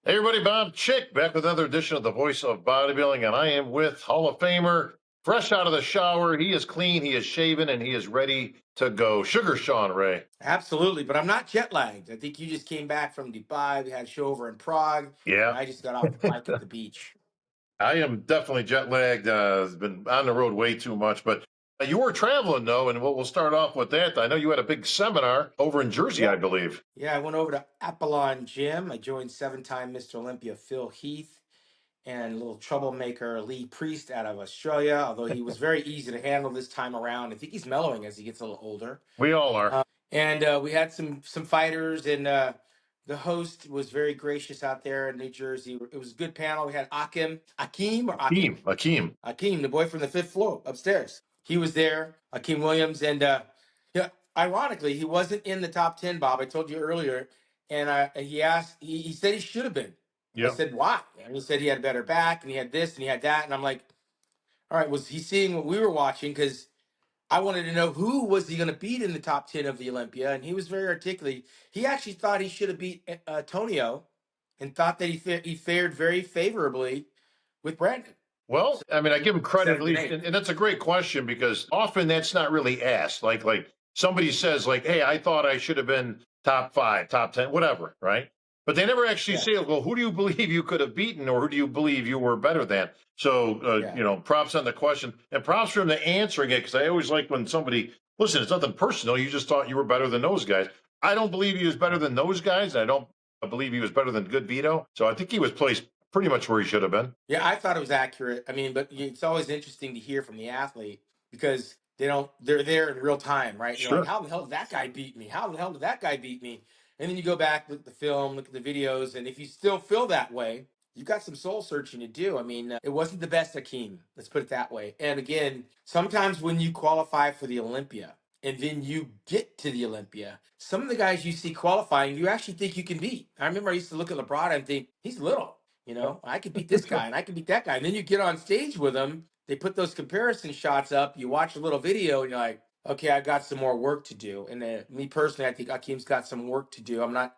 Hey everybody, Bob Chick back with another edition of the Voice of Bodybuilding, and I am with Hall of Famer, fresh out of the shower. He is clean, he is shaven, and he is ready to go. Sugar Shawn Ray. Absolutely, but I'm not jet lagged. I think you just came back from Dubai. We had a show over in Prague, and Yeah, I just got off the bike at the beach. I am definitely jet lagged. Been on the road way too much, but you were traveling though, and we'll start off with that. I know you had a big seminar over in Jersey, Yeah, I believe. yeah. I went over to Apollon Gym. I joined seven-time Mr. Olympia Phil Heath and a little troublemaker Lee Priest out of Australia. Although he was very easy to handle this time around. I think he's mellowing as he gets a little older. We all are. And we had some fighters, and the host was very gracious out there in New Jersey. It was a good panel. We had Akeem. Akeem, the boy from the fifth floor upstairs. He was there, Akeem Williams, and yeah, ironically, he wasn't in the top 10, Bob. I told you earlier, and he said he should have been. I Yep. said, why? And he said he had a better back, and he had this, and he had that, and I'm like, all right, was he seeing what we were watching? Because I wanted to know who was he going to beat in the top 10 of the Olympia, and he was very articulate. He actually thought he should have beat Tonio, and thought that he fared very favorably with Brandon. Well, I mean, I give him credit at Seventh and least, eighth. and that's a great question because often that's not really asked. Like somebody says, like, "Hey, I thought I should have been top 5, top 10, whatever," right? But they never actually say, Yes. "Well, who do you believe you could have beaten, or who do you believe you were better than?" So, Yeah. props on the question, and props for him to answering it because I always like when somebody listen. It's nothing personal. You just thought you were better than those guys. I don't believe he was better than those guys. I don't believe he was better than Good Vito. So I think he was placed pretty much where he should have been. Yeah, I thought it was accurate. I mean, but it's always interesting to hear from the athlete because they're there in real time, right? You're like, Sure. how the hell did that guy beat me? How the hell did that guy beat me? And then you go back, look at the film, look at the videos, and if you still feel that way, you've got some soul searching to do. I mean, it wasn't the best Akeem, let's put it that way. And again, sometimes when you qualify for the Olympia and then you get to the Olympia, some of the guys you see qualifying, you actually think you can beat. I remember I used to look at LeBron and think, he's little. I could beat this guy and I could beat that guy. And then you get on stage with them, they put those comparison shots up, you watch a little video, and you're like, okay, I got some more work to do. And me personally, I think Akeem's got some work to do. I'm not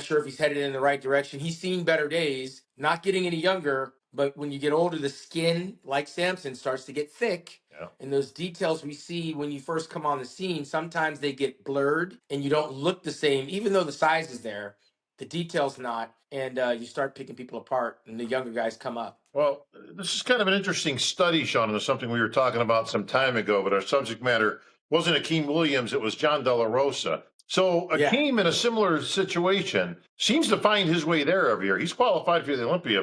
sure if he's headed in the right direction. He's seen better days, not getting any younger. But when you get older, the skin, like Samson, starts to get thick. Yeah. And those details we see when you first come on the scene, sometimes they get blurred and you don't look the same, even though the size is there. The detail's not, and you start picking people apart, and the younger guys come up. Well, this is kind of an interesting study, Sean, and it's something we were talking about some time ago, but our subject matter wasn't Akeem Williams, it was John De La Rosa. So Yeah, Akeem, in a similar situation, seems to find his way there every year. He's qualified for the Olympia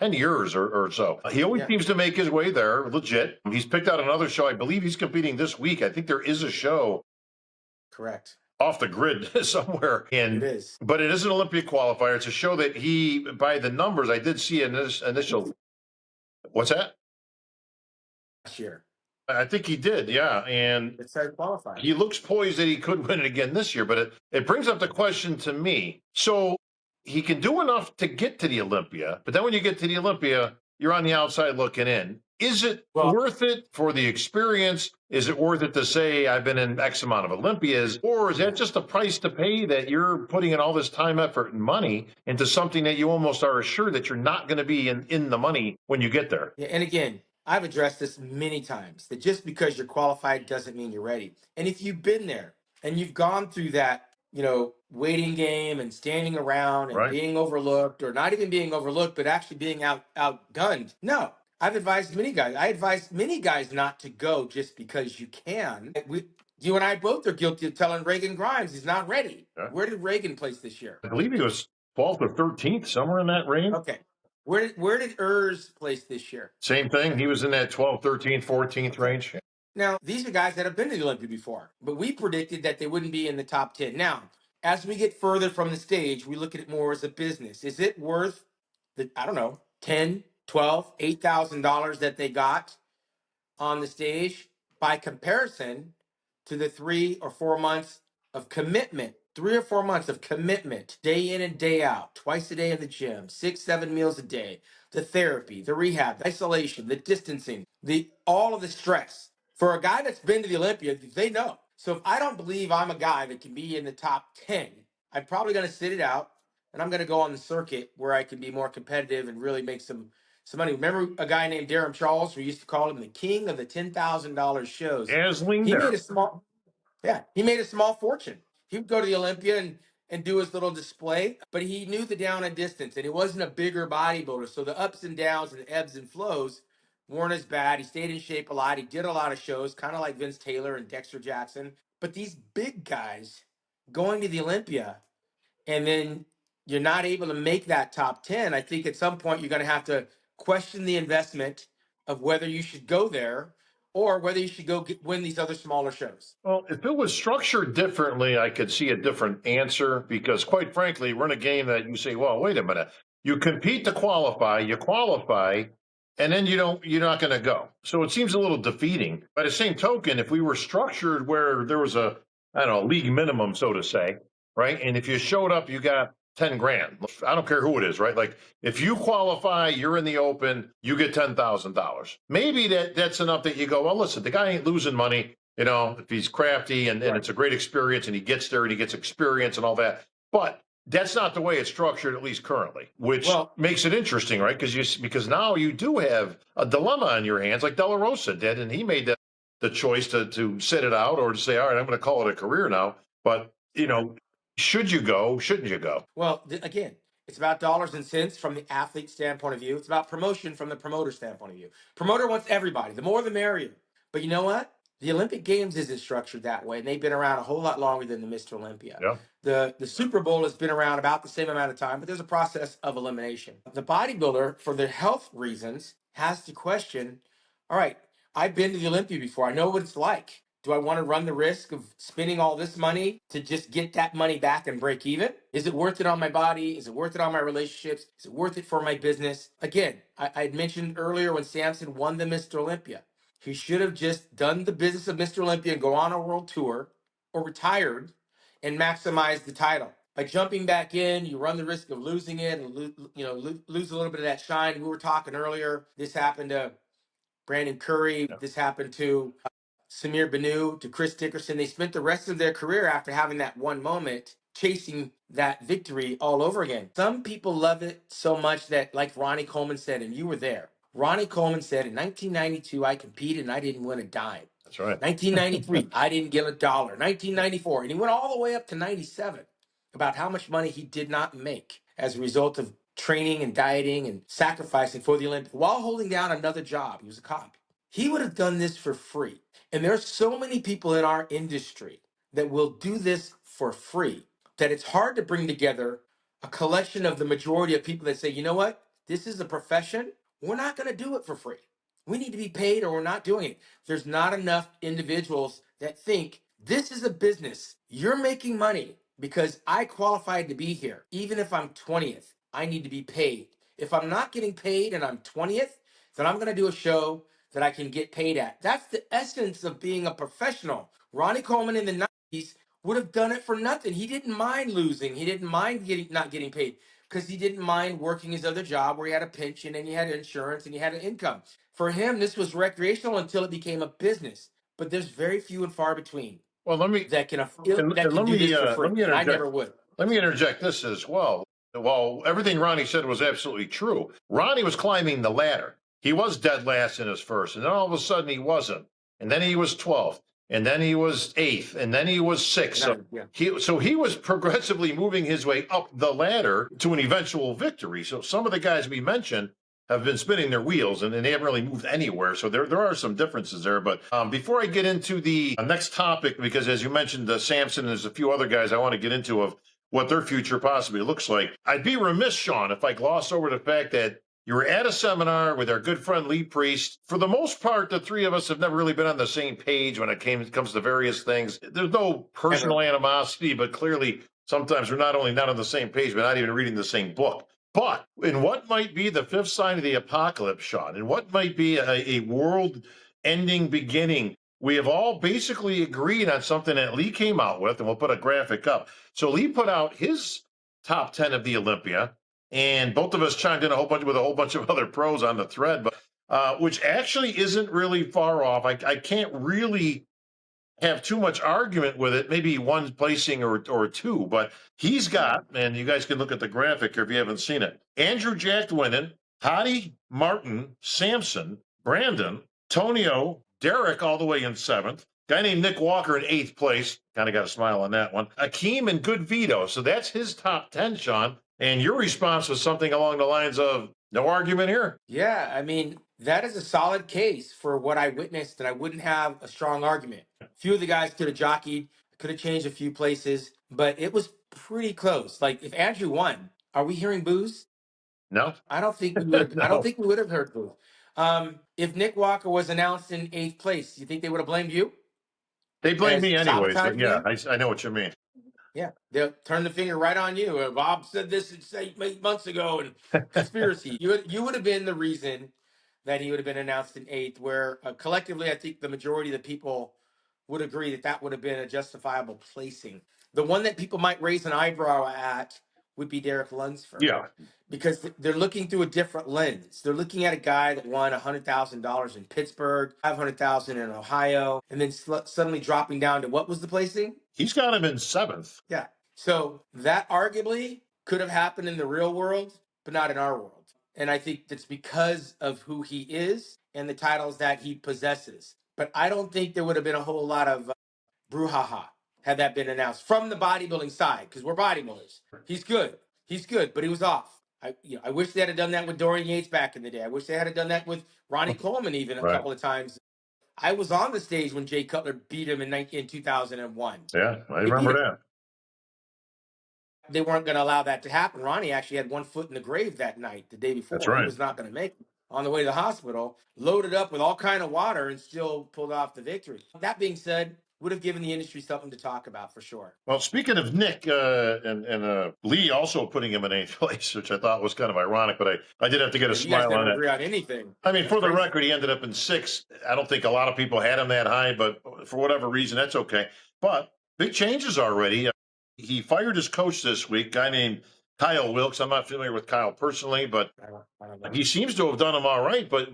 10 years or so. He always yeah, seems to make his way there, legit. He's picked out another show. I believe he's competing this week. I think there is a show correct. off the grid somewhere It in, is. but it is an Olympic qualifier. It's a show that he, by the numbers, I did see in this initial. What's that? Last year. I think he did, yeah. And It started qualifying. he looks poised that he could win it again this year. But it brings up the question to me. So he can do enough to get to the Olympia, but then when you get to the Olympia, you're on the outside looking in. Is it Well, worth it for the experience? Is it worth it to say I've been in X amount of Olympias? Or is that yeah. just a price to pay that you're putting in all this time, effort, and money into something that you almost are assured that you're not going to be in the money when you get there? Yeah, and again, I've addressed this many times that just because you're qualified doesn't mean you're ready. And if you've been there and you've gone through that, waiting game and standing around and Right? being overlooked or not even being overlooked, but actually being outgunned. No, I've advised many guys. I advise many guys not to go just because you can. You and I both are guilty of telling Reagan Grimes he's not ready. Yeah. Where did Reagan place this year? I believe he was 12th or 13th, somewhere in that range. Okay. Where did Urs place this year? Same thing. He was in that 12th, 13th, 14th range. Now, these are guys that have been to the Olympia before, but we predicted that they wouldn't be in the top 10. Now, as we get further from the stage, we look at it more as a business. Is it worth I don't know, 10, 12, $8,000 that they got on the stage by comparison to the 3 or 4 months of commitment? 3 or 4 months of commitment, day in and day out, twice a day in the gym, 6, 7 meals a day, the therapy, the rehab, the isolation, the distancing, the all of the stress. For a guy that's been to the Olympia, they know. So if I don't believe I'm a guy that can be in the top 10, I'm probably going to sit it out and I'm going to go on the circuit where I can be more competitive and really make some money. Remember a guy named Darren Charles? We used to call him the king of the $10,000 shows. Dazzling He made there. a small, yeah, he made a small fortune. He would go to the Olympia and do his little display, but he knew the down and distance, and he wasn't a bigger bodybuilder. So the ups and downs and the ebbs and flows weren't as bad. He stayed in shape a lot. He did a lot of shows, kind of like Vince Taylor and Dexter Jackson. But these big guys going to the Olympia and then you're not able to make that top 10, I think at some point you're going to have to question the investment of whether you should go there or whether you should win these other smaller shows. Well, if it was structured differently, I could see a different answer because, quite frankly, we're in a game that you say, well, wait a minute. You compete to qualify, you qualify, and then you're not going to go. So it seems a little defeating. By the same token, if we were structured where there was I don't know, league minimum, so to say, right? And if you showed up, you got 10 grand. I don't care who it is, right? Like if you qualify, you're in the open, you get $10,000. Maybe that's enough that you go, well, listen, the guy ain't losing money. You know, if he's crafty and Right. it's a great experience and he gets there and he gets experience and all that. But that's not the way it's structured, at least currently, which makes it interesting, right? Because now you do have a dilemma on your hands, like De La Rosa did, and he made the choice to sit it out or to say, all right, I'm going to call it a career now. But should you go? Shouldn't you go? Well, again, it's about dollars and cents from the athlete standpoint of view. It's about promotion from the promoter standpoint of view. Promoter wants everybody. The more, the merrier. But you know what? The Olympic Games isn't structured that way, and they've been around a whole lot longer than the Mr. Olympia. Yeah. The Super Bowl has been around about the same amount of time, but there's a process of elimination. The bodybuilder, for their health reasons, has to question, all right, I've been to the Olympia before. I know what it's like. Do I want to run the risk of spending all this money to just get that money back and break even? Is it worth it on my body? Is it worth it on my relationships? Is it worth it for my business? Again, I had mentioned earlier when Samson won the Mr. Olympia, he should have just done the business of Mr. Olympia and go on a world tour or retired and maximize the title. By jumping back in, you run the risk of losing it and lose a little bit of that shine. We were talking earlier. This happened to Brandon Curry. Yeah. This happened to Samir Banu, to Chris Dickerson. They spent the rest of their career after having that one moment chasing that victory all over again. Some people love it so much that, like Ronnie Coleman said, and you were there. Ronnie Coleman said, in 1992, I competed and I didn't win a dime. That's right. 1993, I didn't get $1. 1994, and he went all the way up to 97 about how much money he did not make as a result of training and dieting and sacrificing for the Olympics while holding down another job. He was a cop. He would have done this for free. And there's so many people in our industry that will do this for free that it's hard to bring together a collection of the majority of people that say, you know what? This is a profession. We're not going to do it for free. We need to be paid or we're not doing it. There's not enough individuals that think this is a business. You're making money because I qualified to be here. Even if I'm 20th, I need to be paid. If I'm not getting paid and I'm 20th, then I'm going to do a show that I can get paid at. That's the essence of being a professional. Ronnie Coleman in the 90s would have done it for nothing. He didn't mind losing. He didn't mind not getting paid because he didn't mind working his other job where he had a pension and he had insurance and he had an income. For him, this was recreational until it became a business. But there's very few and far between. Well, that can do this for free. let me I interject. never would. Let me interject this as well. While everything Ronnie said was absolutely true, Ronnie was climbing the ladder. He was dead last in his first, and then all of a sudden he wasn't. And then he was 12th, and then he was 8th, and then he was 6th. So he was progressively moving his way up the ladder to an eventual victory. So some of the guys we mentioned have been spinning their wheels and they haven't really moved anywhere. So there are some differences there. But before I get into the next topic, because as you mentioned, Samson, there's a few other guys I want to get into of what their future possibly looks like. I'd be remiss, Shawn, if I gloss over the fact that you were at a seminar with our good friend Lee Priest. For the most part, the three of us have never really been on the same page when it comes to various things. There's no personal animosity, but clearly sometimes we're not only not on the same page, but not even reading the same book. But in what might be the fifth sign of the apocalypse, Shawn, and what might be a world-ending beginning, we have all basically agreed on something that Lee came out with, and we'll put a graphic up. So Lee put out his top 10 of the Olympia, and both of us chimed in with a whole bunch of other pros on the thread, but which actually isn't really far off. I can't really have too much argument with it, maybe one placing or two, but he's got, and you guys can look at the graphic here if you haven't seen it. Andrew Jack winning, Hottie, Martin, Samson, Brandon, Tonio, Derek all the way in seventh. Guy named Nick Walker in eighth place. Kind of got a smile on that one. Akeem and Good Vito. So that's his top 10, Shawn. And your response was something along the lines of no argument here. Yeah, I mean, that is a solid case for what I witnessed, and I wouldn't have a strong argument. A few of the guys could have jockeyed, could have changed a few places, but it was pretty close. Like if Andrew won, are we hearing boos? No, I don't think we would have. I don't no. think we would have heard boos. If Nick Walker was announced in eighth place, you think they would have blamed you They blame as me anyways, but sabotaging yeah, him? I know what you mean. Yeah, they'll turn the finger right on you. Bob said this 8 months ago, and conspiracy. You would have been the reason that he would have been announced in eighth. Where collectively, I think the majority of the people would agree that that would have been a justifiable placing. The one that people might raise an eyebrow at would be Derek Lunsford, Yeah, because they're looking through a different lens. They're looking at a guy that won $100,000 in Pittsburgh, 500,000 in Ohio, and then suddenly dropping down to what was the placing? he's got him in seventh. Yeah. So that arguably could have happened in the real world, but not in our world. And I think that's because of who he is and the titles that he possesses. But I don't think there would have been a whole lot of brouhaha had that been announced from the bodybuilding side, because we're bodybuilders. He's good. He's good, but he was off. I wish they had done that with Dorian Yates back in the day. I wish they had done that with Ronnie Coleman even a Right. couple of times. I was on the stage when Jay Cutler beat him in 2001. Yeah, I He beat remember him. that. They weren't going to allow that to happen. Ronnie actually had one foot in the grave that night, the day before. That's right. He was not going to make it. On the way to the hospital, loaded up with all kind of water and still pulled off the victory. That being said, would have given the industry something to talk about for sure. Well, speaking of Nick and Lee also putting him in eighth place, which I thought was kind of ironic, but I did have to get a You guys smile on never it. agree on anything. I mean, That's for the crazy. record, he ended up in sixth. I don't think a lot of people had him that high, but for whatever reason, that's okay. But big changes already. He fired his coach this week, guy named Kyle Wilkes. I'm not familiar with Kyle personally, but I don't know. he seems to have done him all right. But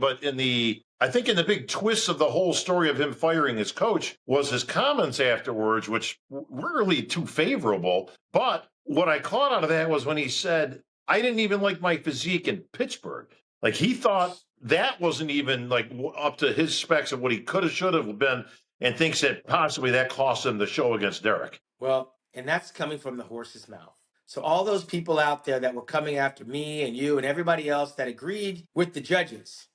I think in the big twist of the whole story of him firing his coach was his comments afterwards, which weren't really too favorable. But what I caught out of that was when he said, I didn't even like my physique in Pittsburgh. Like he thought that wasn't even like up to his specs of what he could have, should have been, and thinks that possibly that cost him the show against Derek. Well, and that's coming from the horse's mouth. So all those people out there that were coming after me and you and everybody else that agreed with the judges,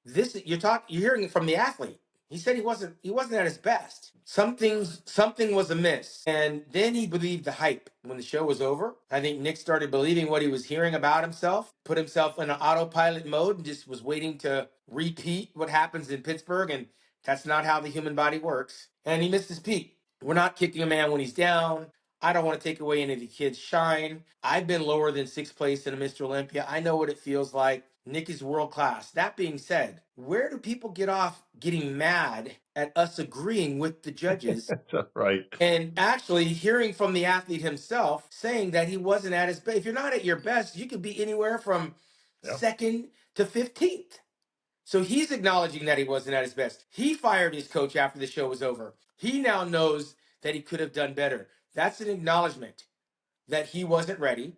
you're hearing it from the athlete. He said he wasn't at his best. Something was amiss. And then he believed the hype when the show was over. I think Nick started believing what he was hearing about himself, put himself in an autopilot mode and just was waiting to repeat what happens in Pittsburgh, and that's not how the human body works. And he missed his peak. We're not kicking a man when he's down. I don't want to take away any of the kids' shine. I've been lower than sixth place in a Mr. Olympia. I know what it feels like. Nick is world class. That being said, where do people get off getting mad at us agreeing with the judges Right. and actually hearing from the athlete himself saying that he wasn't at his best? If you're not at your best, you could be anywhere from second to 15th. So he's acknowledging that he wasn't at his best. He fired his coach after the show was over. He now knows that he could have done better. That's an acknowledgement that he wasn't ready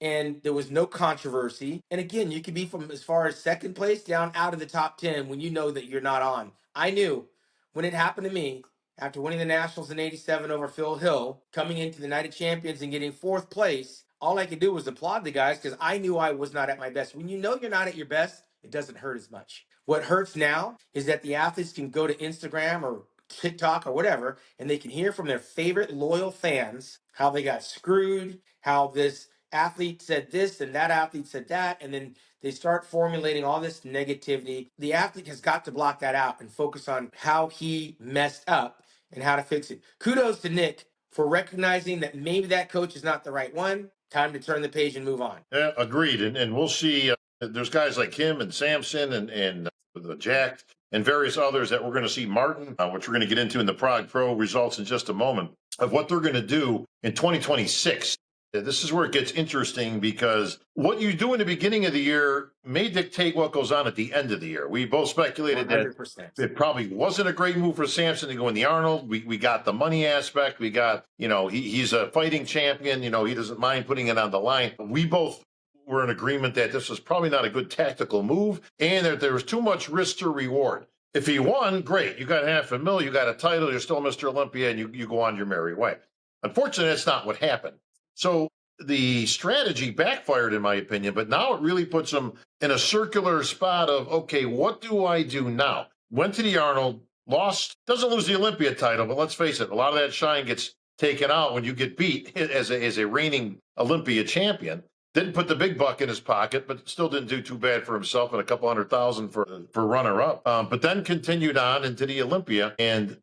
and there was no controversy. And again, you could be from as far as second place down out of the top 10 when you know that you're not on. I knew when it happened to me after winning the Nationals in 87 over Phil Hill, coming into the Night of Champions and getting fourth place, all I could do was applaud the guys because I knew I was not at my best. When you know you're not at your best, it doesn't hurt as much. What hurts now is that the athletes can go to Instagram or TikTok or whatever, and they can hear from their favorite loyal fans how they got screwed, how this athlete said this and that athlete said that, and then they start formulating all this negativity. The athlete has got to block that out and focus on how he messed up and how to fix it. Kudos to Nick for recognizing that maybe that coach is not the right one. Time to turn the page and move on. Yeah, agreed. And we'll see. There's guys like him and Samson and the Jack and various others that we're going to see. Martin, which we're going to get into in the Prague Pro results in just a moment, of what they're going to do in 2026. This is where it gets interesting because what you do in the beginning of the year may dictate what goes on at the end of the year. We both speculated that 100%. it probably wasn't a great move for Samson to go in the Arnold. We got the money aspect. We got, he's a fighting champion. He doesn't mind putting it on the line. We both were in agreement that this was probably not a good tactical move and that there was too much risk to reward. If he won, great. You got $500,000, you got a title, you're still Mr. Olympia, and you go on your merry way. Unfortunately, that's not what happened. So the strategy backfired, in my opinion, but now it really puts him in a circular spot of, okay, what do I do now? Went to the Arnold, lost, doesn't lose the Olympia title, but let's face it, a lot of that shine gets taken out when you get beat as a reigning Olympia champion. Didn't put the big buck in his pocket, but still didn't do too bad for himself, and a couple $100,000 for runner-up. But then continued on into the Olympia, and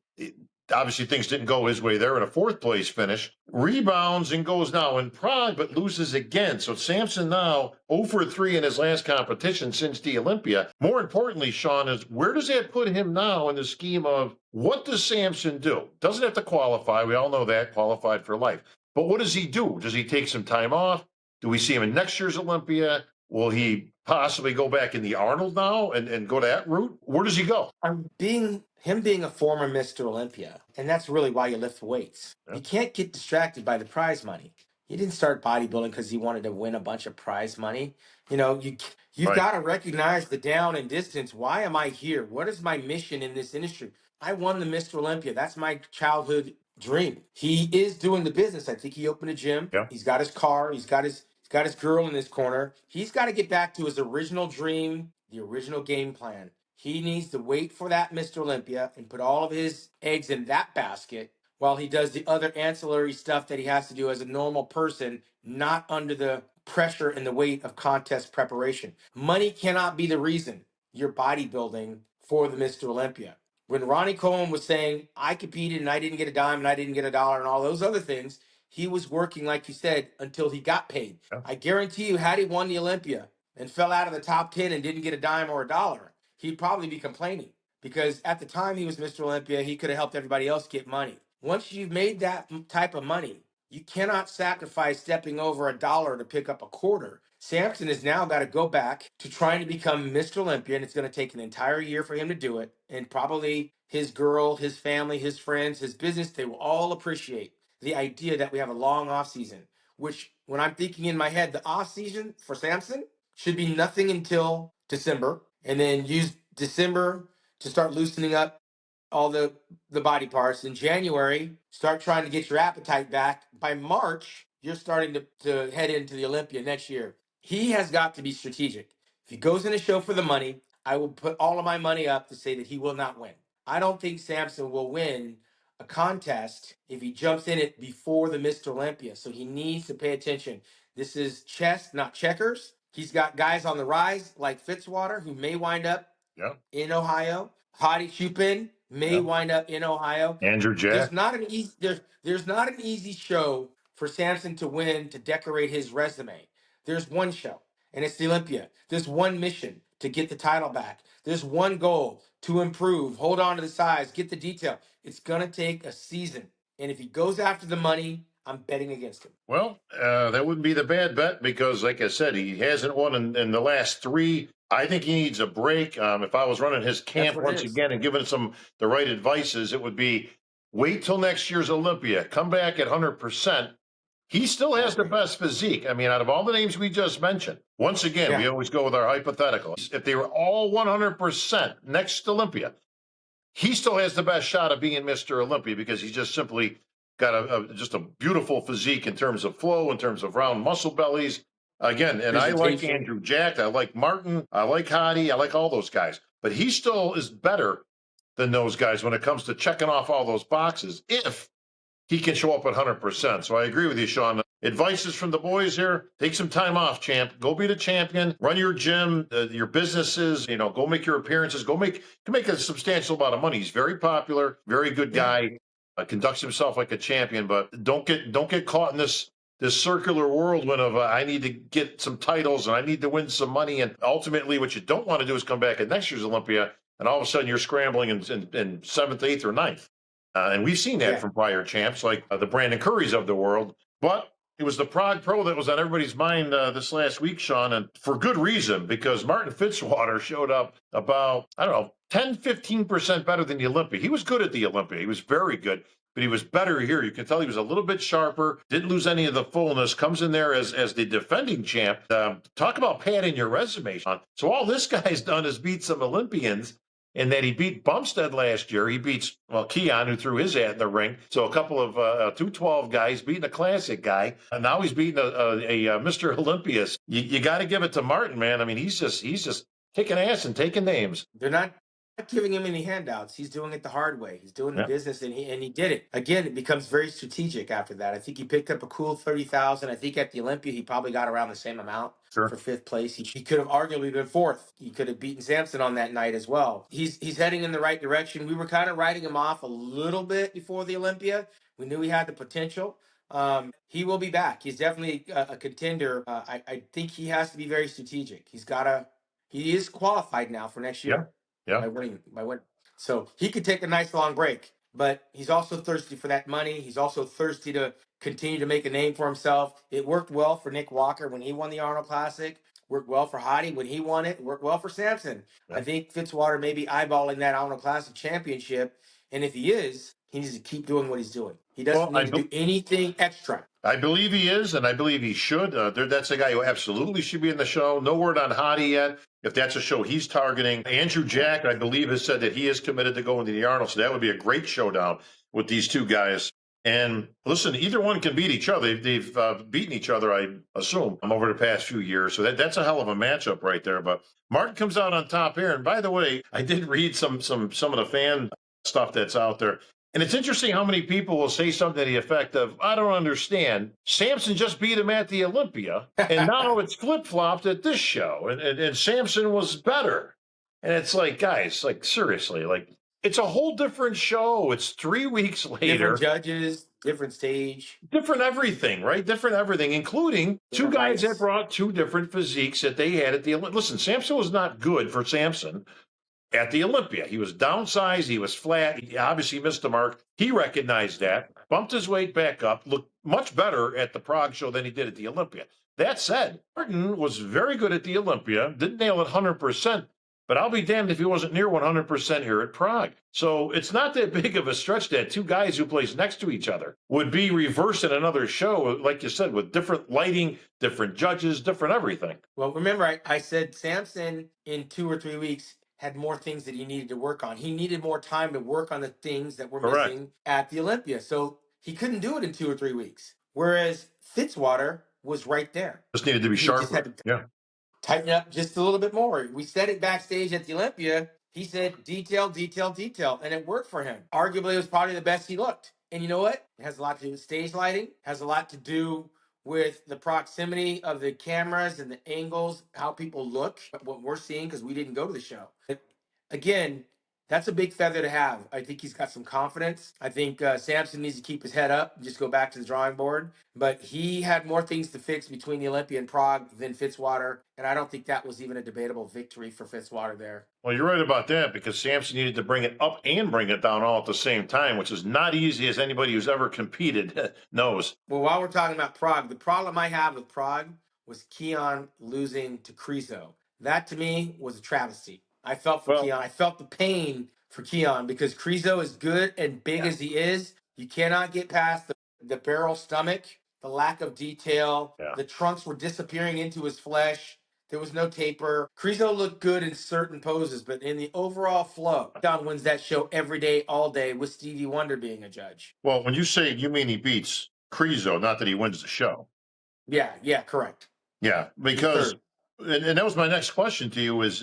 obviously things didn't go his way there in a fourth place finish. Rebounds and goes now in Prague, but loses again. So Samson now 0 for 3 in his last competition since the Olympia. More importantly, Shawn, is where does that put him now in the scheme of what does Samson do? Doesn't have to qualify. We all know that, qualified for life. But what does he do? Does he take some time off? Do we see him in next year's Olympia? Will he possibly go back in the Arnold now and go that route? Where does he go? Him being a former Mr. Olympia, and that's really why you lift weights. Yeah. You can't get distracted by the prize money. He didn't start bodybuilding because he wanted to win a bunch of prize money. You've Right. got to recognize the down and distance. Why am I here? What is my mission in this industry? I won the Mr. Olympia. That's my childhood dream. He is doing the business. I think he opened a gym. Yeah. He's got his car. He's got his girl in his corner. He's got to get back to his original dream, the original game plan. He needs to wait for that Mr. Olympia and put all of his eggs in that basket while he does the other ancillary stuff that he has to do as a normal person, not under the pressure and the weight of contest preparation. Money cannot be the reason you're bodybuilding for the Mr. Olympia. When Ronnie Coleman was saying, I competed and I didn't get a dime and I didn't get a dollar and all those other things, he was working, like you said, until he got paid. Yeah. I guarantee you, had he won the Olympia and fell out of the top 10 and didn't get a dime or a dollar, he'd probably be complaining because at the time he was Mr. Olympia, he could have helped everybody else get money. Once you've made that type of money, you cannot sacrifice stepping over a dollar to pick up a quarter. Samson has now got to go back to trying to become Mr. Olympia, and it's going to take an entire year for him to do it. And probably his girl, his family, his friends, his business, they will all appreciate the idea that we have a long off season, which when I'm thinking in my head, the off season for Samson should be nothing until December, and then use December to start loosening up all the body parts. In January, start trying to get your appetite back. By March, you're starting to head into the Olympia next year. He has got to be strategic. If he goes in a show for the money, I will put all of my money up to say that he will not win. I don't think Samson will win a contest if he jumps in it before the Mr. Olympia. So he needs to pay attention. This is chess, not checkers. He's got guys on the rise like Fitzwater, who may wind up in Ohio. Hadi Chupin may wind up in Ohio. Andrew Jack. There's not an easy show for Samson to win to decorate his resume. There's one show, and it's the Olympia. There's one mission to get the title back. There's one goal to improve, hold on to the size, get the detail. It's gonna take a season, and if he goes after the money, I'm betting against him. Well, that wouldn't be the bad bet because, like I said, he hasn't won in the last 3. I think he needs a break. If I was running his camp once again and giving some the right advices, it would be wait till next year's Olympia, come back at 100%. He still has the best physique. I mean, out of all the names we just mentioned, once again, we always go with our hypotheticals. If they were all 100% next Olympia, he still has the best shot of being Mr. Olympia because he's just simply got just a beautiful physique in terms of flow, in terms of round muscle bellies. Again, and I like Andrew Jack, I like Martin, I like Hadi, I like all those guys. But he still is better than those guys when it comes to checking off all those boxes if he can show up at 100%. So I agree with you, Shawn. Advice is from the boys here. Take some time off, champ. Go be the champion. Run your gym, your businesses. Go make your appearances. Go make a substantial amount of money. He's very popular, very good guy. Conducts himself like a champion, but don't get caught in this circular whirlwind of I need to get some titles and I need to win some money. And ultimately, what you don't want to do is come back at next year's Olympia and all of a sudden you're scrambling in 7th, 8th, or 9th. And we've seen that from prior champs like the Brandon Currys of the world. But It was the Prague Pro that was on everybody's mind this last week, Shawn, and for good reason, because Martin Fitzwater showed up about, I don't know, 10, 15% better than the Olympia. He was good at the Olympia. He was very good, but he was better here. You can tell he was a little bit sharper, didn't lose any of the fullness, comes in there as the defending champ. Talk about padding your resume, Shawn. So all this guy's done is beat some Olympians, and that he beat Bumstead last year. He beats, well, Keon, who threw his hat in the ring. So a couple of 212 guys beating a classic guy. And now he's beating a Mr. Olympias. You got to give it to Martin, man. I mean, he's just kicking ass and taking names. They're not giving him any handouts. He's doing it the hard way. He's doing the business, and he did it. Again, it becomes very strategic after that. I think he picked up a cool 30,000. I think at the Olympia, he probably got around the same amount. Sure. For fifth place. He could have arguably been fourth. He could have beaten Samson on that night as well. He's heading in the right direction. We were kind of writing him off a little bit before the Olympia. We knew he had the potential. He will be back. He's definitely a contender. I think he has to be very strategic. He is qualified now for next year. Yeah. By winning. So he could take a nice long break, but he's also thirsty for that money. He's also thirsty to continue to make a name for himself. It worked well for Nick Walker when he won the Arnold Classic. Worked well for Hottie when he won it. Worked well for Samson. Yeah. I think Fitzwater may be eyeballing that Arnold Classic championship, and if he is, he needs to keep doing what he's doing. He doesn't need to do anything extra. I believe he is, and I believe he should. That's a guy who absolutely should be in the show. No word on Hottie yet, if that's a show he's targeting. Andrew Jack, I believe, has said that he is committed to going to the Arnold, so that would be a great showdown with these two guys. And listen, either one can beat each other. They've beaten each other, I assume, over the past few years. So that's a hell of a matchup right there. But Martin comes out on top here. And by the way, I did read some of the fan stuff that's out there. And it's interesting how many people will say something to the effect of, I don't understand. Samson just beat him at the Olympia, and now it's flip-flopped at this show, and Samson was better. And it's like, guys, like, seriously, like, it's a whole different show. It's 3 weeks later. Different judges, different stage. Different everything, right? Different everything, including two guys that brought two different physiques that they had at the Olympia. Listen, Samson was not good for Samson at the Olympia. He was downsized. He was flat. He obviously missed the mark. He recognized that, bumped his weight back up, looked much better at the Prague show than he did at the Olympia. That said, Martin was very good at the Olympia, didn't nail it 100%, but I'll be damned if he wasn't near 100% here at Prague. So it's not that big of a stretch that two guys who place next to each other would be reversed in another show, like you said, with different lighting, different judges, different everything. Well, remember, I said Samson in 2 or 3 weeks had more things that he needed to work on. He needed more time to work on the things that were missing at the Olympia. So he couldn't do it in 2 or 3 weeks. Whereas Fitzwater was right there. Just needed to be sharper. Just had to tighten it up just a little bit more. We said it backstage at the Olympia. He said detail, detail, detail. And it worked for him. Arguably, it was probably the best he looked. And you know what? It has a lot to do with stage lighting. Has a lot to do with the proximity of the cameras and the angles, how people look, what we're seeing, because we didn't go to the show. Again, that's a big feather to have. I think he's got some confidence. I think Samson needs to keep his head up, just go back to the drawing board. But he had more things to fix between the Olympia and Prague than Fitzwater, and I don't think that was even a debatable victory for Fitzwater there. Well, you're right about that, because Samson needed to bring it up and bring it down all at the same time, which is not easy, as anybody who's ever competed knows. Well, while we're talking about Prague, the problem I have with Prague was Keon losing to Krizo. That, to me, was a travesty. I felt for Keon. I felt the pain for Keon because Krizo, as good and big as he is, you cannot get past the barrel stomach, the lack of detail. The trunks were disappearing into his flesh. There was no taper. Krizo looked good in certain poses, but in the overall flow, Keon wins that show every day, all day, with Stevie Wonder being a judge. Well, when you say you mean he beats Krizo, not that he wins the show. Yeah, correct. Yeah, because... And that was my next question to you is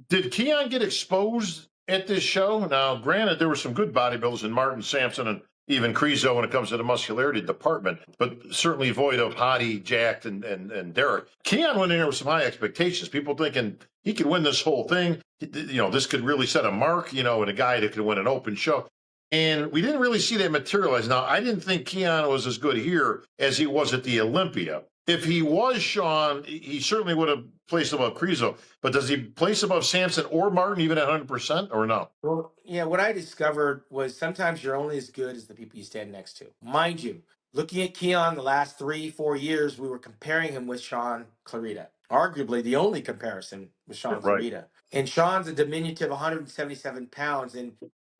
did Keon get exposed at this show? Now, granted, there were some good bodybuilders in Martin, Samson, and even Krizo when it comes to the muscularity department, but certainly void of Hottie, Jack, and Derek. Keon went in there with some high expectations. People thinking he could win this whole thing. You know, this could really set a mark, you know, in a guy that could win an open show. And we didn't really see that materialize. Now, I didn't think Keon was as good here as he was at the Olympia. If he was Shawn, he certainly would have placed above Krizo. But does he place above Samson or Martin even at 100% or no? Well, yeah, what I discovered was sometimes you're only as good as the people you stand next to. Mind you, looking at Keon the last 3-4 years, we were comparing him with Shawn Clarida. Arguably the only comparison with Shawn Right. Clarida. And Shawn's a diminutive 177 pounds, and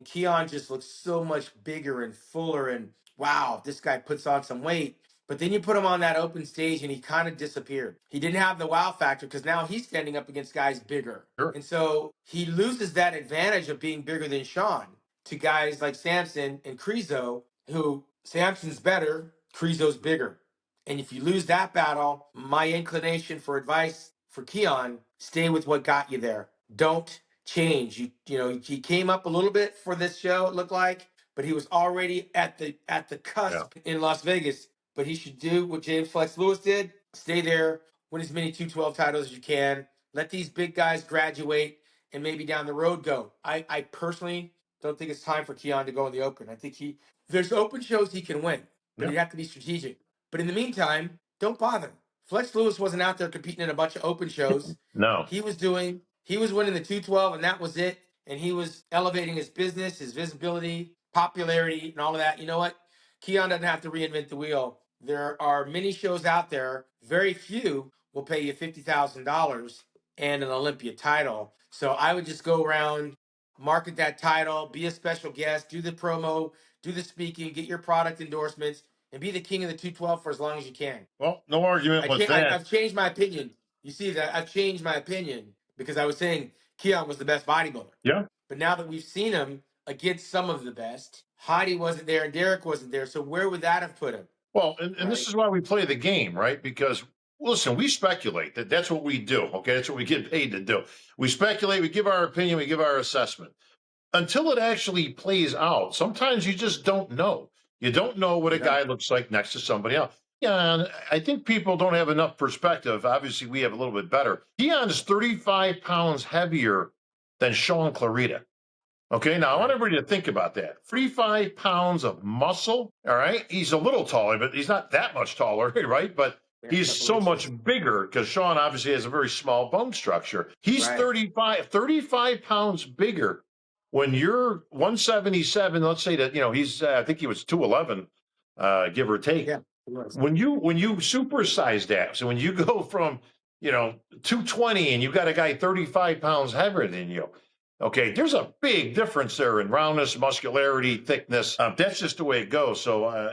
Keon just looks so much bigger and fuller. And wow, this guy puts on some weight. But then you put him on that open stage and he kind of disappeared. He didn't have the wow factor because now he's standing up against guys bigger. Sure. And so he loses that advantage of being bigger than Shawn to guys like Samson and Krizo, who Samson's better, Krizo's bigger. And if you lose that battle, my inclination for advice for Keon, stay with what got you there. Don't change. He came up a little bit for this show, it looked like, but he was already at the cusp in Las Vegas. But he should do what James Flex Lewis did. Stay there, win as many 212 titles as you can. Let these big guys graduate and maybe down the road go. I personally don't think it's time for Keon to go in the open. I think there's open shows he can win, but he'd have to be strategic. But in the meantime, don't bother. Flex Lewis wasn't out there competing in a bunch of open shows. No. He was winning the 212, and that was it. And he was elevating his business, his visibility, popularity, and all of that. You know what? Keon doesn't have to reinvent the wheel. There are many shows out there. Very few will pay you $50,000 and an Olympia title. So I would just go around, market that title, be a special guest, do the promo, do the speaking, get your product endorsements, and be the king of the 212 for as long as you can. Well, no argument with that. I've changed my opinion. You see that? I've changed my opinion because I was saying Keon was the best bodybuilder. Yeah. But now that we've seen him against some of the best, Heidi wasn't there and Derek wasn't there. So where would that have put him? Well, and this is why we play the game, right? Because listen, we speculate. That's what we do. Okay, that's what we get paid to do. We speculate. We give our opinion. We give our assessment. Until it actually plays out, sometimes you just don't know. You don't know what a guy looks like next to somebody else. Yeah, and I think people don't have enough perspective. Obviously, we have a little bit better. Keon's 35 pounds heavier than Shawn Clarida. Okay, now I want everybody to think about that. 35 pounds of muscle, all right? He's a little taller, but he's not that much taller, right? But he's so much bigger because Shawn obviously has a very small bone structure. He's 35 pounds bigger. When you're 177, let's say that, he's, I think he was 211, give or take. Yeah. When you supersize that, so when you go from, 220 and you got a guy 35 pounds heavier than you, okay, there's a big difference there in roundness, muscularity, thickness. That's just the way it goes. So,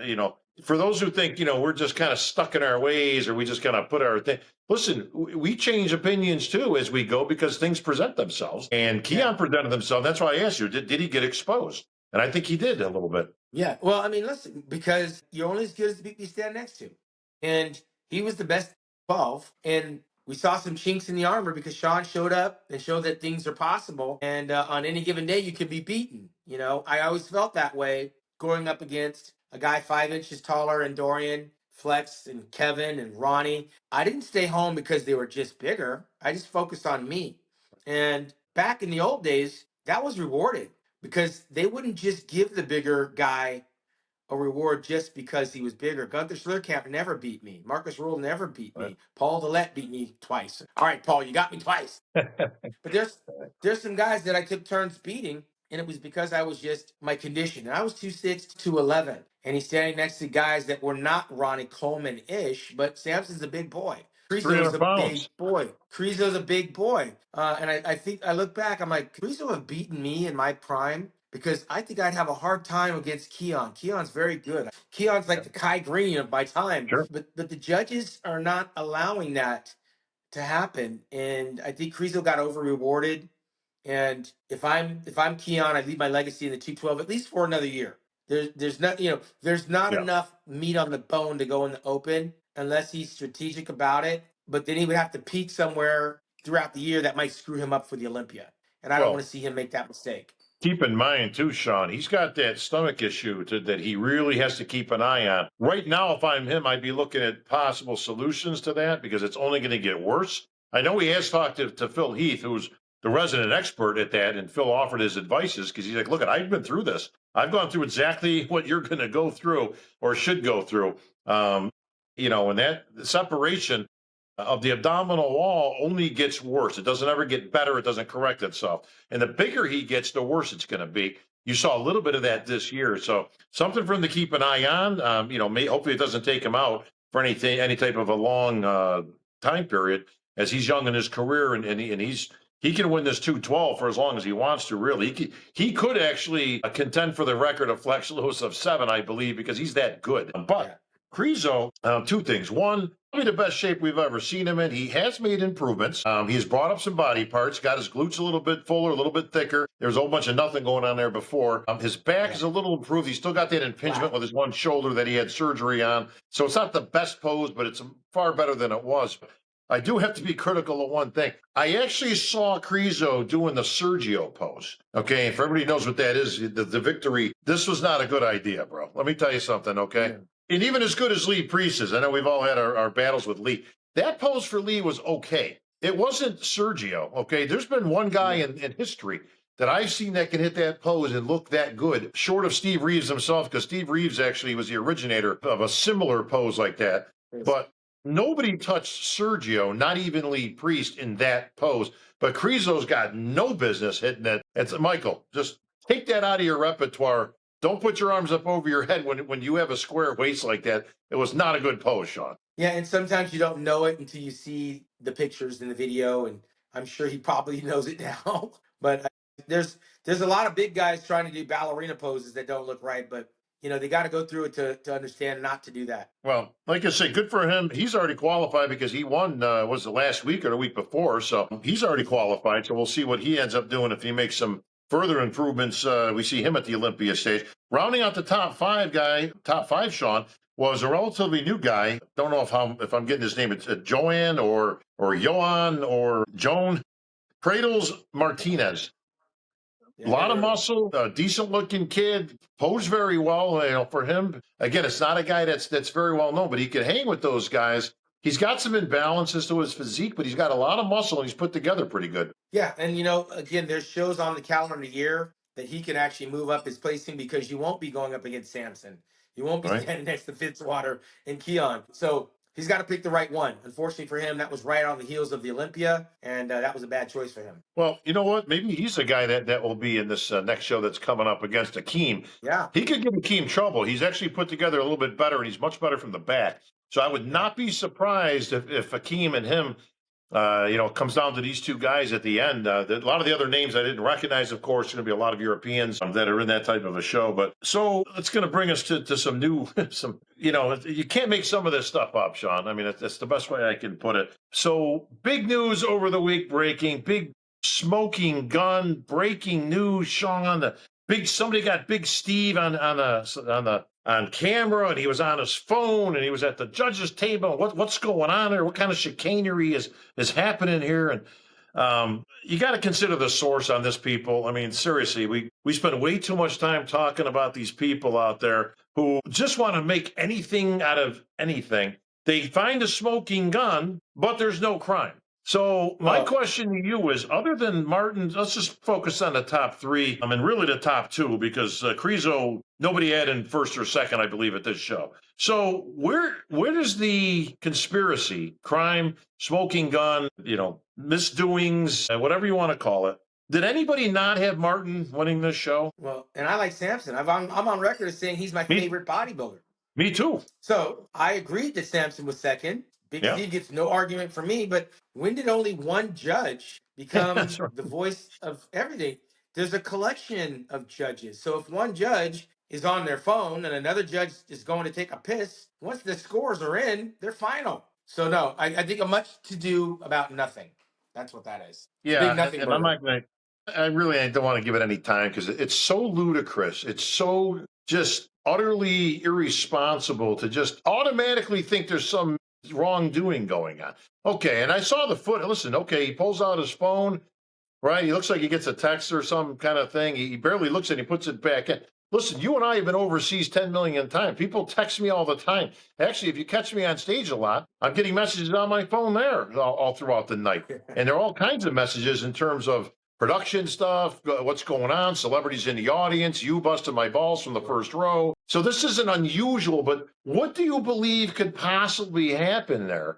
for those who think, we're just kind of stuck in our ways or we just kind of put our thing. Listen, we change opinions too as we go because things present themselves. And Keon presented himself. That's why I asked you, did he get exposed? And I think he did a little bit. Yeah. Well, I mean, listen, because you're only as good as the people you stand next to. And he was the best 12. And we saw some chinks in the armor because Shawn showed up and showed that things are possible. And on any given day, you can be beaten. I always felt that way going up against a guy 5 inches taller and Dorian, Flex, and Kevin and Ronnie. I didn't stay home because they were just bigger. I just focused on me. And back in the old days, that was rewarded because they wouldn't just give the bigger guy a reward just because he was bigger. Gunther Schlierkamp never beat me. Marcus Rule never beat me. Paul Dillette beat me twice. All right, Paul, you got me twice. But there's some guys that I took turns beating, and it was because I was just my condition. And I was 2'6", 211. And he's standing next to guys that were not Ronnie Coleman-ish, but Samson's a big boy. Krizo's a big boy. Krizo's a big boy. And I think I look back, I'm like, Krizo have beaten me in my prime because I think I'd have a hard time against Keon. Keon's very good. Keon's like the Kai Green of my time. Sure. But the judges are not allowing that to happen. And I think Krizo got over rewarded. And if I'm Keon, I leave my legacy in the 212 at least for another year. There's not enough meat on the bone to go in the open unless he's strategic about it. But then he would have to peak somewhere throughout the year that might screw him up for the Olympia. And I don't want to see him make that mistake. Keep in mind, too, Shawn, he's got that stomach issue that he really has to keep an eye on. Right now, if I'm him, I'd be looking at possible solutions to that because it's only going to get worse. I know he has talked to Phil Heath, who's the resident expert at that, and Phil offered his advices because he's like, look, I've been through this. I've gone through exactly what you're going to go through or should go through. And that separation of the abdominal wall only gets worse. It doesn't ever get better. It doesn't correct itself. And the bigger he gets, the worse it's going to be. You saw a little bit of that this year. So something for him to keep an eye on. Hopefully it doesn't take him out for any type of a long time period, as he's young in his career, and he can win this 212 for as long as he wants to. Really, he could actually contend for the record of Flex Lewis of 7, I believe, because he's that good. But Krizo, two things. One, probably the best shape we've ever seen him in. He has made improvements. He's brought up some body parts, got his glutes a little bit fuller, a little bit thicker. There's a whole bunch of nothing going on there before. His back is a little improved. He's still got that impingement with his one shoulder that he had surgery on. So it's not the best pose, but it's far better than it was. I do have to be critical of one thing. I actually saw Krizo doing the Sergio pose. Okay, and for everybody who knows what that is, the victory, this was not a good idea, bro. Let me tell you something, okay? Yeah. And even as good as Lee Priest is, I know we've all had our battles with Lee. That pose for Lee was okay. It wasn't Sergio, okay? There's been one guy in history that I've seen that can hit that pose and look that good, short of Steve Reeves himself, because Steve Reeves actually was the originator of a similar pose like that. Yes. But nobody touched Sergio, not even Lee Priest, in that pose. But Krizo's got no business hitting that. It's Michael, just take that out of your repertoire. Don't put your arms up over your head when you have a square waist like that. It was not a good pose, Shawn. Yeah, and sometimes you don't know it until you see the pictures in the video, and I'm sure he probably knows it now. But there's a lot of big guys trying to do ballerina poses that don't look right, but they got to go through it to understand not to do that. Well, like I say, good for him. He's already qualified because he won, was it last week or the week before? So he's already qualified. So we'll see what he ends up doing if he makes some further improvements. We see him at the Olympia stage. Rounding out the top five, Shawn, was a relatively new guy. Don't know if I'm getting his name. It's Joanne or Johan or Joan Cradles Martinez. A lot of muscle, a decent looking kid, posed very well. For him, again, it's not a guy that's very well known, but he can hang with those guys. He's got some imbalances to his physique, but he's got a lot of muscle and he's put together pretty good. Yeah, and again, there's shows on the calendar year that he can actually move up his placing, because you won't be going up against Samson. You won't be standing next to Fitzwater and Keon. So he's got to pick the right one. Unfortunately for him, that was right on the heels of the Olympia, and that was a bad choice for him. Well, you know what? Maybe he's the guy that will be in this next show that's coming up against Akeem. Yeah. He could give Akeem trouble. He's actually put together a little bit better, and he's much better from the back. So I would not be surprised if Akeem and him, comes down to these two guys at the end. A lot of the other names I didn't recognize, of course, going to be a lot of Europeans that are in that type of a show. But so it's going to bring us to some new, you can't make some of this stuff up, Shawn. I mean, that's the best way I can put it. So big news over the week breaking, big smoking gun breaking news, Shawn. Somebody got Big Steve on camera, and he was on his phone, and he was at the judge's table. What's going on there? What kind of chicanery is happening here? And you got to consider the source on this, people. I mean, seriously, we spend way too much time talking about these people out there who just want to make anything out of anything. They find a smoking gun, but there's no crime. So my question to you is, other than Martin, let's just focus on the top three. I mean, really the top two, because Krizo, nobody had in first or second, I believe, at this show. So where does the conspiracy, crime, smoking gun, misdoings, whatever you want to call it, did anybody not have Martin winning this show? Well, and I like Samson. I'm on record as saying he's my favorite bodybuilder. Me too. So I agreed that Samson was second. Big Steve gets no argument from me, but when did only one judge become the voice of everything? There's a collection of judges. So if one judge is on their phone and another judge is going to take a piss, once the scores are in, they're final. So no, I think a much to do about nothing. That's what that is. Yeah, and I'm not going to, I don't want to give it any time, because it's so ludicrous. It's so just utterly irresponsible to just automatically think there's some wrongdoing going on. Okay, and I saw the foot. Listen, okay, he pulls out his phone, right? He looks like he gets a text or some kind of thing. He barely looks at it. He puts it back in. Listen, you and I have been overseas 10 million times. People text me all the time. Actually, if you catch me on stage a lot, I'm getting messages on my phone there all throughout the night. And there are all kinds of messages in terms of production stuff, what's going on, celebrities in the audience, you busted my balls from the first row. So this isn't unusual, but what do you believe could possibly happen there?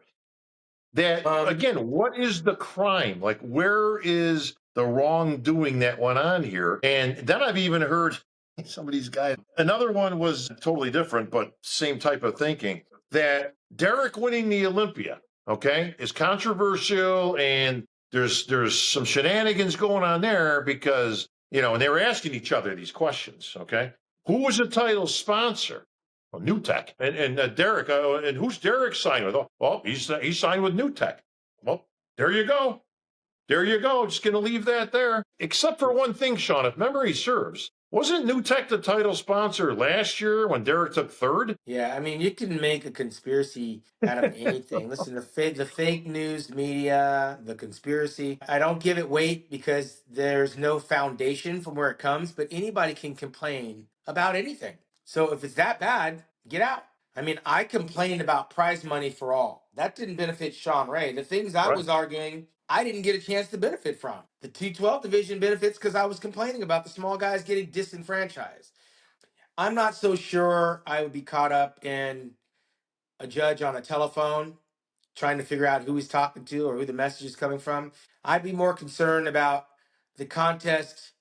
That, again, what is the crime? Like, where is the wrongdoing that went on here. And then I've even heard some of these guys. Another one was totally different, but same type of thinking, that Derek winning the Olympia, okay, is controversial, and there's some shenanigans going on there because, and they were asking each other these questions, okay? Who was the title sponsor? Well, New Tech. And Derek, and who's Derek signed with? Well, he signed with New Tech. Well, there you go. There you go. Just going to leave that there. Except for one thing, Sean, if memory serves, wasn't New Tech the title sponsor last year when Derek took third? Yeah, I mean, you can make a conspiracy out of anything. Listen, the fake news media, the conspiracy, I don't give it weight because there's no foundation from where it comes, but anybody can complain about anything. So if it's that bad, get out. I mean, I complained about prize money for all. That didn't benefit Shawn Ray. The things I was arguing, I didn't get a chance to benefit from. The 212 division benefits because I was complaining about the small guys getting disenfranchised. I'm not so sure I would be caught up in a judge on a telephone trying to figure out who he's talking to or who the message is coming from. I'd be more concerned about the contest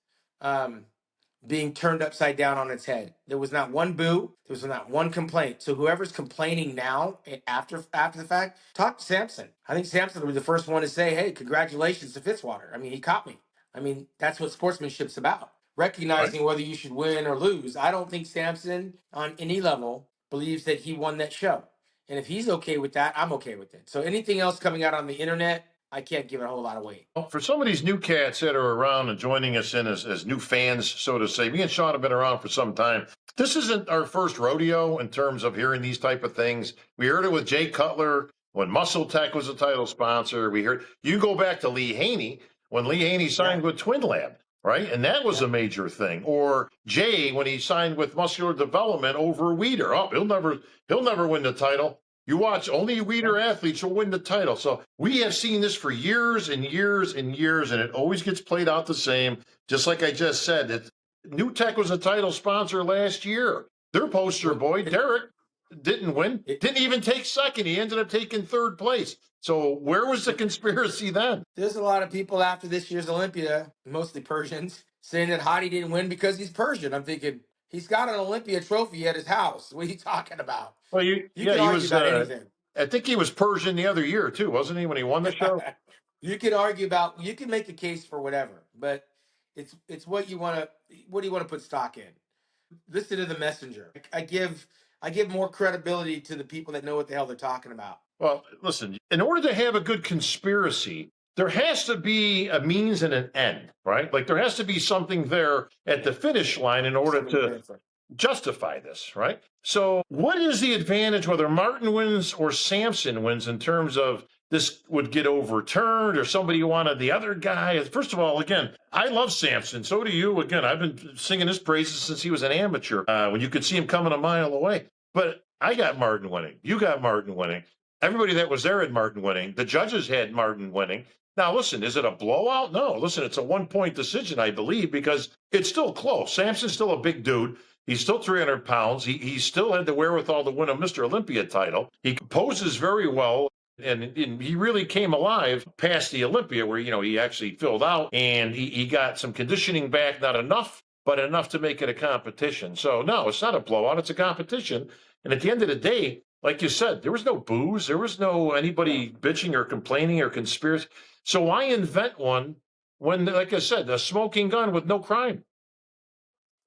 being turned upside down on its head. There was not one boo. There was not one complaint. So whoever's complaining now after the fact, talk to Samson. I think Samson was the first one to say, hey, congratulations to Fitzwater. I mean, he caught me. I mean, that's what sportsmanship's about. Recognizing whether you should win or lose. I don't think Samson on any level believes that he won that show. And if he's okay with that, I'm okay with it. So anything else coming out on the internet, I can't give it a whole lot of weight. Well, for some of these new cats that are around and joining us in as new fans, so to say, me and Sean have been around for some time. This isn't our first rodeo in terms of hearing these type of things. We heard it with Jay Cutler when Muscle Tech was a title sponsor. We heard, you go back to Lee Haney when Lee Haney signed with Twin Lab, right? And that was a major thing. Or Jay when he signed with Muscular Development over Weeder. Oh, he'll never win the title. You watch, only Weeder athletes will win the title. So we have seen this for years and years and years, and it always gets played out the same. Just like I just said, that New Tech was a title sponsor last year. Their poster boy, Derek, didn't win, didn't even take second. He ended up taking third place. So where was the conspiracy then? There's a lot of people after this year's Olympia, mostly Persians, saying that Hadi didn't win because he's Persian. I'm thinking, he's got an Olympia trophy at his house. What are you talking about? Well, you can argue about anything. I think he was Persian the other year too, wasn't he, when he won the show? You can make a case for whatever, but it's what you want to. What do you want to put stock in? Listen to the messenger. I give more credibility to the people that know what the hell they're talking about. Well, listen, in order to have a good conspiracy, there has to be a means and an end, right? Like there has to be something there at the finish line in order to justify this, right? So what is the advantage whether Martin wins or Samson wins in terms of this would get overturned or somebody wanted the other guy? First of all, again, I love Samson. So do you. Again, I've been singing his praises since he was an amateur when you could see him coming a mile away. But I got Martin winning. You got Martin winning. Everybody that was there had Martin winning. The judges had Martin winning. Now, listen, is it a blowout? No, listen, it's a 1-point decision, I believe, because it's still close. Samson's still a big dude. He's still 300 pounds. He still had the wherewithal to win a Mr. Olympia title. He poses very well, and he really came alive past the Olympia where, he actually filled out, and he got some conditioning back, not enough, but enough to make it a competition. So, no, it's not a blowout. It's a competition. And at the end of the day, like you said, there was no booze. There was no anybody bitching or complaining or conspiracy. So why invent one when, like I said, a smoking gun with no crime?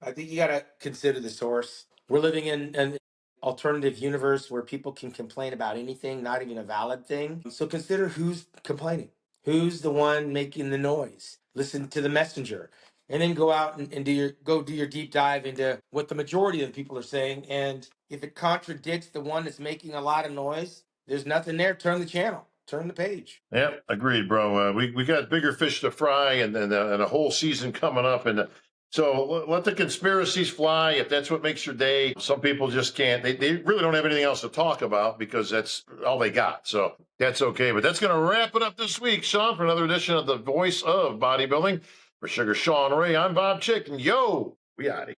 I think you got to consider the source. We're living in an alternative universe where people can complain about anything, not even a valid thing. So consider who's complaining, who's the one making the noise. Listen to the messenger, and then go out and do your deep dive into what the majority of the people are saying. And if it contradicts the one that's making a lot of noise, there's nothing there. Turn the channel. Turn the page. Yeah, agreed, bro. We got bigger fish to fry, and a whole season coming up, and so let the conspiracies fly if that's what makes your day. Some people just can't. They really don't have anything else to talk about because that's all they got. So that's okay. But that's going to wrap it up this week, Sean, for another edition of The Voice of Bodybuilding. For Sugar Shawn Ray, I'm Bob Chick, and yo, we out of here.